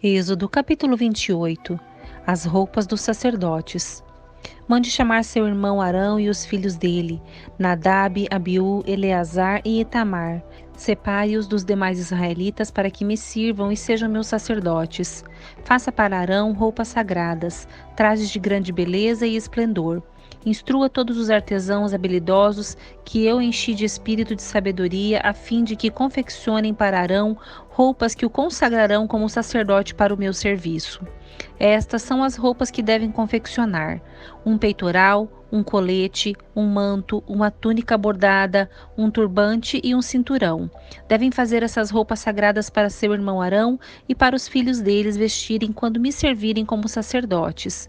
Êxodo capítulo 28. As roupas dos sacerdotes. Mande chamar seu irmão Arão e os filhos dele, Nadab, Abiú, Eleazar e Itamar. Separe-os dos demais israelitas para que me sirvam e sejam meus sacerdotes. Faça para Arão roupas sagradas, trajes de grande beleza e esplendor. Instrua todos os artesãos habilidosos que eu enchi de espírito de sabedoria, a fim de que confeccionem para Arão roupas que o consagrarão como sacerdote para o meu serviço. Estas são as roupas que devem confeccionar: um peitoral, um colete, um manto, uma túnica bordada, um turbante e um cinturão. Devem fazer essas roupas sagradas para seu irmão Arão e para os filhos deles vestirem quando me servirem como sacerdotes.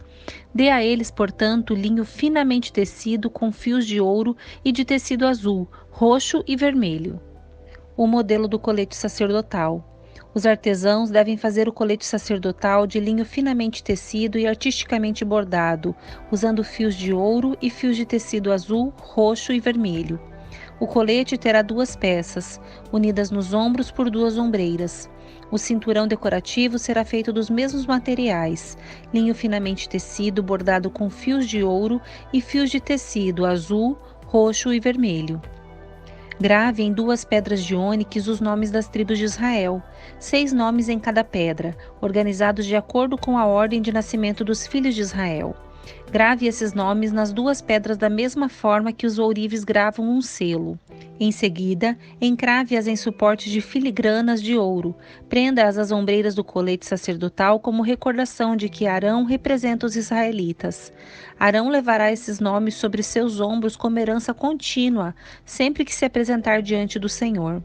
Dê a eles, portanto, linho finamente tecido com fios de ouro e de tecido azul, roxo e vermelho. O modelo do colete sacerdotal. Os artesãos devem fazer o colete sacerdotal de linho finamente tecido e artisticamente bordado, usando fios de ouro e fios de tecido azul, roxo e vermelho. O colete terá 2 peças, unidas nos ombros por 2 ombreiras. O cinturão decorativo será feito dos mesmos materiais, linho finamente tecido bordado com fios de ouro e fios de tecido azul, roxo e vermelho. Grave em 2 pedras de ônix os nomes das tribos de Israel, 6 nomes em cada pedra, organizados de acordo com a ordem de nascimento dos filhos de Israel. Grave esses nomes nas 2 pedras da mesma forma que os ourives gravam um selo. Em seguida, encrave-as em suportes de filigranas de ouro. Prenda-as às ombreiras do colete sacerdotal como recordação de que Arão representa os israelitas. Arão levará esses nomes sobre seus ombros como herança contínua, sempre que se apresentar diante do Senhor.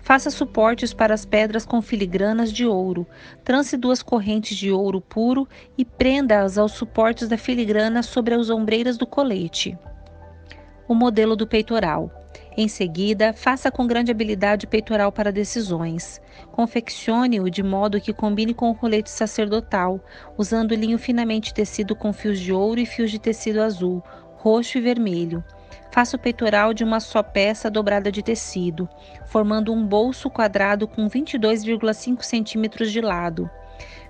Faça suportes para as pedras com filigranas de ouro. Trance 2 correntes de ouro puro e prenda-as aos suportes da filigrana sobre as ombreiras do colete. O modelo do peitoral. Em seguida, faça com grande habilidade o peitoral para decisões. Confeccione-o de modo que combine com o colete sacerdotal, usando linho finamente tecido com fios de ouro e fios de tecido azul, roxo e vermelho. Faça o peitoral de uma só peça dobrada de tecido, formando um bolso quadrado com 22,5 centímetros de lado.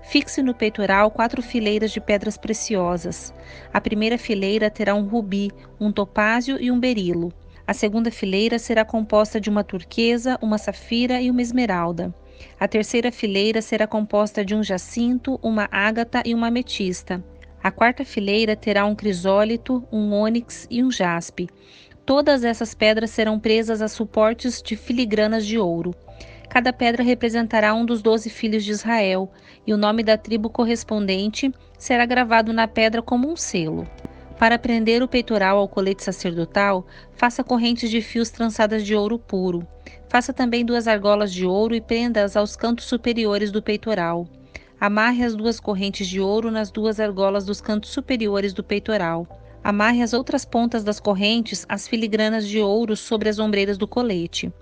Fixe no peitoral 4 fileiras de pedras preciosas. A primeira fileira terá um rubi, um topázio e um berilo. A segunda fileira será composta de uma turquesa, uma safira e uma esmeralda. A terceira fileira será composta de um jacinto, uma ágata e uma ametista. A quarta fileira terá um crisólito, um ônix e um jaspe. Todas essas pedras serão presas a suportes de filigranas de ouro. Cada pedra representará um dos 12 filhos de Israel, e o nome da tribo correspondente será gravado na pedra como um selo. Para prender o peitoral ao colete sacerdotal, faça correntes de fios trançadas de ouro puro. Faça também 2 argolas de ouro e prenda-as aos cantos superiores do peitoral. Amarre as 2 correntes de ouro nas 2 argolas dos cantos superiores do peitoral. Amarre as outras pontas das correntes às filigranas de ouro sobre as ombreiras do colete.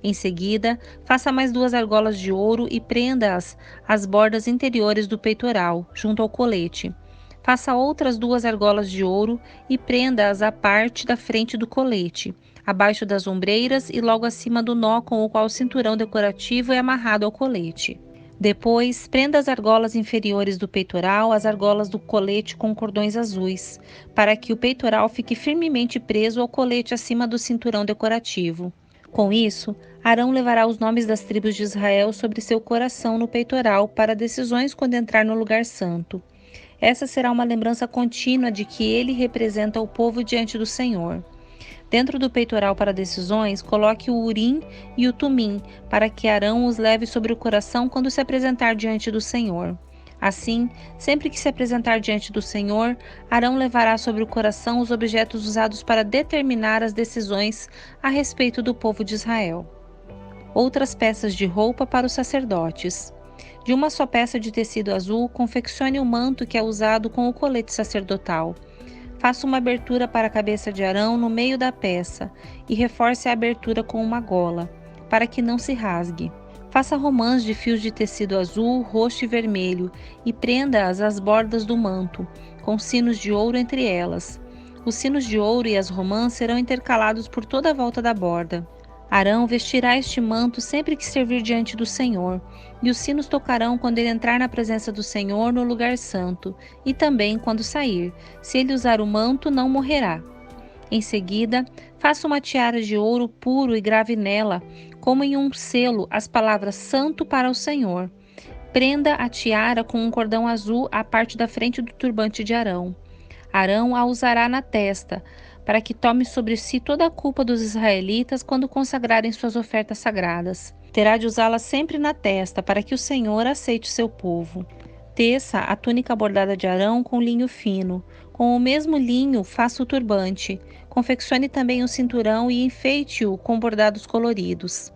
Em seguida, faça mais 2 argolas de ouro e prenda-as às bordas interiores do peitoral, junto ao colete. Faça outras 2 argolas de ouro e prenda-as à parte da frente do colete, abaixo das ombreiras e logo acima do nó com o qual o cinturão decorativo é amarrado ao colete. Depois, prenda as argolas inferiores do peitoral às argolas do colete com cordões azuis, para que o peitoral fique firmemente preso ao colete acima do cinturão decorativo. Com isso, Arão levará os nomes das tribos de Israel sobre seu coração no peitoral para decisões quando entrar no lugar santo. Essa será uma lembrança contínua de que ele representa o povo diante do Senhor. Dentro do peitoral para decisões, coloque o Urim e o Tumim, para que Arão os leve sobre o coração quando se apresentar diante do Senhor. Assim, sempre que se apresentar diante do Senhor, Arão levará sobre o coração os objetos usados para determinar as decisões a respeito do povo de Israel. Outras peças de roupa para os sacerdotes. De uma só peça de tecido azul, confeccione o manto que é usado com o colete sacerdotal. Faça uma abertura para a cabeça de Arão no meio da peça e reforce a abertura com uma gola, para que não se rasgue. Faça romãs de fios de tecido azul, roxo e vermelho e prenda-as às bordas do manto, com sinos de ouro entre elas. Os sinos de ouro e as romãs serão intercalados por toda a volta da borda. Arão vestirá este manto sempre que servir diante do Senhor, e os sinos tocarão quando ele entrar na presença do Senhor no lugar santo, e também quando sair. Se ele usar o manto, não morrerá. Em seguida, faça uma tiara de ouro puro e grave nela, como em um selo, as palavras Santo para o Senhor. Prenda a tiara com um cordão azul à parte da frente do turbante de Arão. Arão a usará na testa, para que tome sobre si toda a culpa dos israelitas quando consagrarem suas ofertas sagradas. Terá de usá-la sempre na testa, para que o Senhor aceite o seu povo. Teça a túnica bordada de Arão com linho fino. Com o mesmo linho, faça o turbante. Confeccione também o cinturão e enfeite-o com bordados coloridos.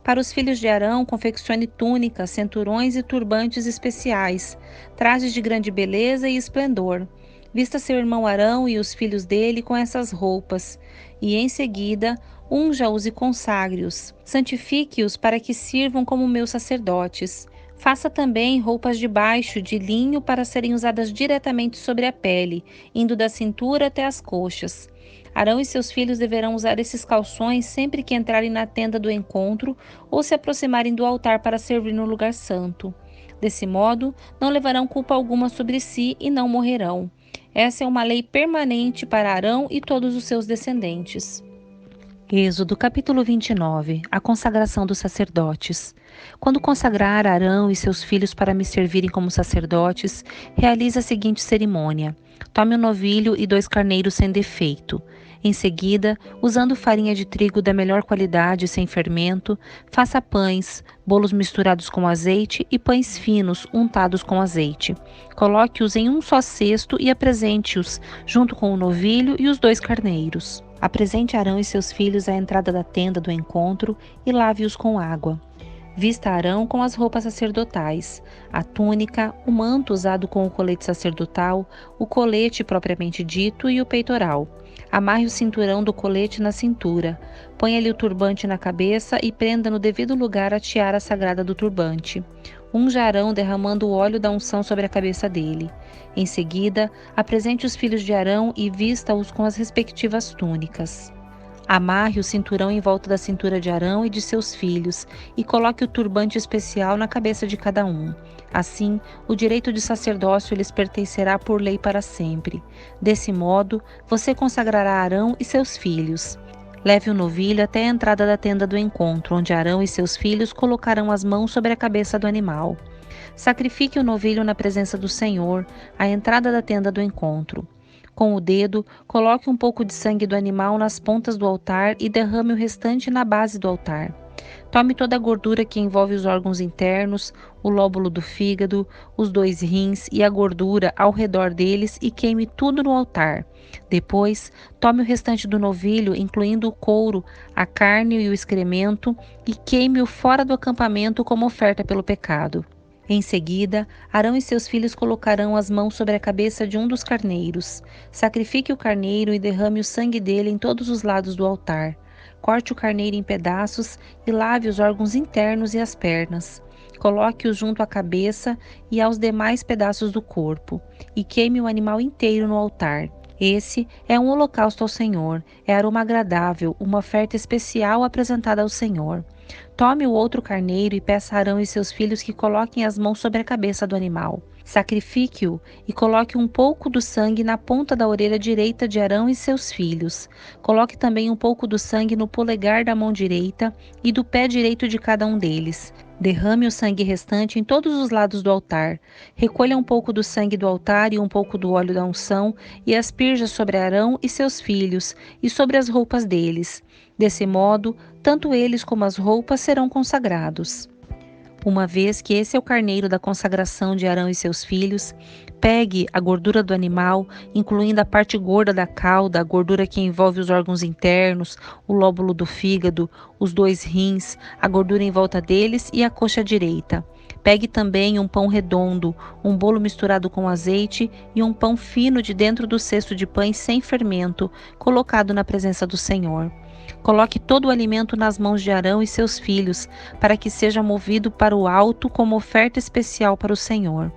Para os filhos de Arão, confeccione túnicas, cinturões e turbantes especiais, trajes de grande beleza e esplendor. Vista seu irmão Arão e os filhos dele com essas roupas, e em seguida unja-os e consagre-os. Santifique-os para que sirvam como meus sacerdotes. Faça também roupas de baixo de linho para serem usadas diretamente sobre a pele, indo da cintura até as coxas. Arão e seus filhos deverão usar esses calções sempre que entrarem na tenda do encontro ou se aproximarem do altar para servir no lugar santo. Desse modo, não levarão culpa alguma sobre si e não morrerão. Essa é uma lei permanente para Arão e todos os seus descendentes. Êxodo capítulo 29. A consagração dos sacerdotes. Quando consagrar Arão e seus filhos para me servirem como sacerdotes, realize a seguinte cerimônia. Tome um novilho e 2 carneiros sem defeito. Em seguida, usando farinha de trigo da melhor qualidade sem fermento, faça pães, bolos misturados com azeite e pães finos untados com azeite. Coloque-os em um só cesto e apresente-os junto com o novilho e os 2 carneiros. Apresente Arão e seus filhos à entrada da tenda do encontro e lave-os com água. Vista Arão com as roupas sacerdotais, a túnica, o manto usado com o colete sacerdotal, o colete propriamente dito e o peitoral. Amarre o cinturão do colete na cintura, ponha-lhe o turbante na cabeça e prenda no devido lugar a tiara sagrada do turbante. Unja Arão derramando o óleo da unção sobre a cabeça dele. Em seguida, apresente os filhos de Arão e vista-os com as respectivas túnicas. Amarre o cinturão em volta da cintura de Arão e de seus filhos e coloque o turbante especial na cabeça de cada um. Assim, o direito de sacerdócio lhes pertencerá por lei para sempre. Desse modo, você consagrará Arão e seus filhos. Leve o novilho até a entrada da tenda do encontro, onde Arão e seus filhos colocarão as mãos sobre a cabeça do animal. Sacrifique o novilho na presença do Senhor, à entrada da tenda do encontro. Com o dedo, coloque um pouco de sangue do animal nas pontas do altar e derrame o restante na base do altar. Tome toda a gordura que envolve os órgãos internos, o lóbulo do fígado, os 2 rins e a gordura ao redor deles e queime tudo no altar. Depois, tome o restante do novilho, incluindo o couro, a carne e o excremento, e queime-o fora do acampamento como oferta pelo pecado. Em seguida, Arão e seus filhos colocarão as mãos sobre a cabeça de um dos carneiros. Sacrifique o carneiro e derrame o sangue dele em todos os lados do altar. Corte o carneiro em pedaços e lave os órgãos internos e as pernas. Coloque-os junto à cabeça e aos demais pedaços do corpo, e queime o animal inteiro no altar. Esse é um holocausto ao Senhor, é aroma agradável, uma oferta especial apresentada ao Senhor. Tome o outro carneiro e peça a Arão e seus filhos que coloquem as mãos sobre a cabeça do animal. Sacrifique-o e coloque um pouco do sangue na ponta da orelha direita de Arão e seus filhos. Coloque também um pouco do sangue no polegar da mão direita e do pé direito de cada um deles. Derrame o sangue restante em todos os lados do altar. Recolha um pouco do sangue do altar e um pouco do óleo da unção e asperja sobre Arão e seus filhos e sobre as roupas deles. Desse modo, tanto eles como as roupas serão consagrados. Uma vez que esse é o carneiro da consagração de Arão e seus filhos, pegue a gordura do animal, incluindo a parte gorda da cauda, a gordura que envolve os órgãos internos, o lóbulo do fígado, os 2 rins, a gordura em volta deles e a coxa direita. Pegue também um pão redondo, um bolo misturado com azeite e um pão fino de dentro do cesto de pães sem fermento, colocado na presença do Senhor. Coloque todo o alimento nas mãos de Arão e seus filhos, para que seja movido para o alto como oferta especial para o Senhor.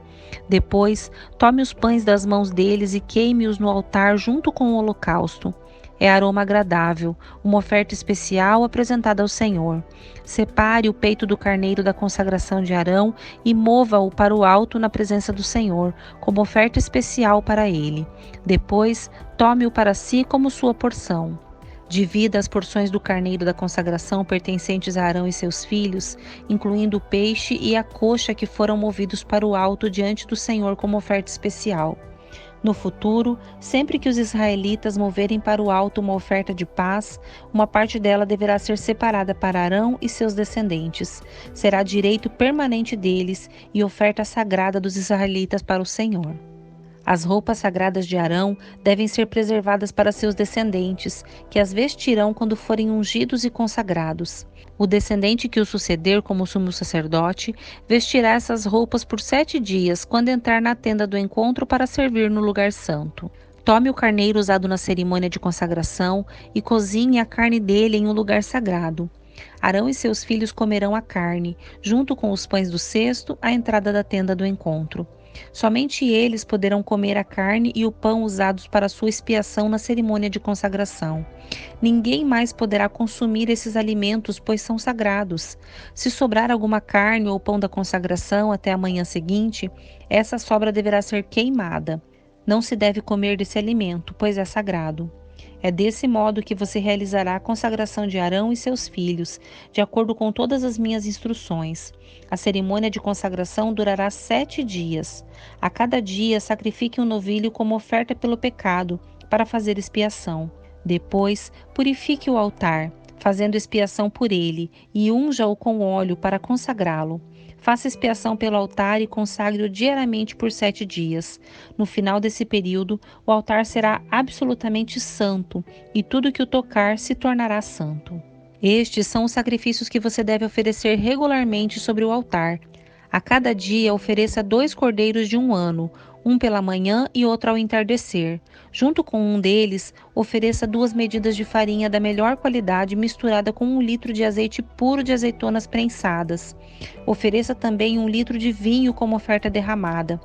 Depois, tome os pães das mãos deles e queime-os no altar junto com o holocausto. É aroma agradável, uma oferta especial apresentada ao Senhor. Separe o peito do carneiro da consagração de Arão e mova-o para o alto na presença do Senhor, como oferta especial para ele. Depois, tome-o para si como sua porção. Divida as porções do carneiro da consagração pertencentes a Arão e seus filhos, incluindo o peixe e a coxa que foram movidos para o alto diante do Senhor como oferta especial. No futuro, sempre que os israelitas moverem para o alto uma oferta de paz, uma parte dela deverá ser separada para Arão e seus descendentes. Será direito permanente deles e oferta sagrada dos israelitas para o Senhor. As roupas sagradas de Arão devem ser preservadas para seus descendentes, que as vestirão quando forem ungidos e consagrados. O descendente que o suceder como sumo sacerdote vestirá essas roupas por 7 dias, quando entrar na tenda do encontro para servir no lugar santo. Tome o carneiro usado na cerimônia de consagração e cozinhe a carne dele em um lugar sagrado. Arão e seus filhos comerão a carne, junto com os pães do cesto, à entrada da tenda do encontro. Somente eles poderão comer a carne e o pão usados para sua expiação na cerimônia de consagração. Ninguém mais poderá consumir esses alimentos, pois são sagrados. Se sobrar alguma carne ou pão da consagração até a manhã seguinte, essa sobra deverá ser queimada. Não se deve comer desse alimento, pois é sagrado. É desse modo que você realizará a consagração de Arão e seus filhos, de acordo com todas as minhas instruções. A cerimônia de consagração durará 7 dias. A cada dia, sacrifique um novilho como oferta pelo pecado, para fazer expiação. Depois, purifique o altar, fazendo expiação por ele, e unja-o com óleo para consagrá-lo. Faça expiação pelo altar e consagre-o diariamente por 7 dias. No final desse período, o altar será absolutamente santo, e tudo que o tocar se tornará santo. Estes são os sacrifícios que você deve oferecer regularmente sobre o altar. A cada dia, ofereça 2 cordeiros de 1 ano, um pela manhã e outro ao entardecer. Junto com um deles, ofereça 2 medidas de farinha da melhor qualidade misturada com 1 litro de azeite puro de azeitonas prensadas. Ofereça também 1 litro de vinho como oferta derramada.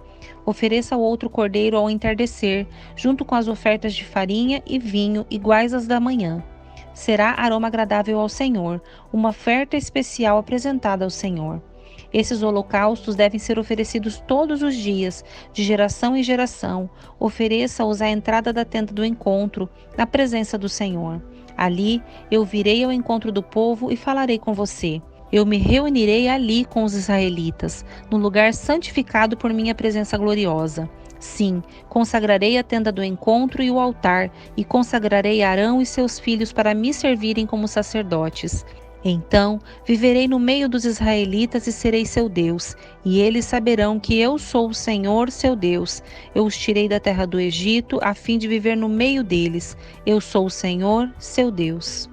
Ofereça o outro cordeiro ao entardecer, junto com as ofertas de farinha e vinho iguais às da manhã. Será aroma agradável ao Senhor, uma oferta especial apresentada ao Senhor. Esses holocaustos devem ser oferecidos todos os dias, de geração em geração. Ofereça-os à entrada da tenda do encontro, na presença do Senhor. Ali eu virei ao encontro do povo e falarei com você. Eu me reunirei ali com os israelitas, no lugar santificado por minha presença gloriosa. Sim, consagrarei a tenda do encontro e o altar, e consagrarei Arão e seus filhos para me servirem como sacerdotes. Então viverei no meio dos israelitas e serei seu Deus, e eles saberão que eu sou o Senhor, seu Deus. Eu os tirei da terra do Egito, a fim de viver no meio deles. Eu sou o Senhor, seu Deus.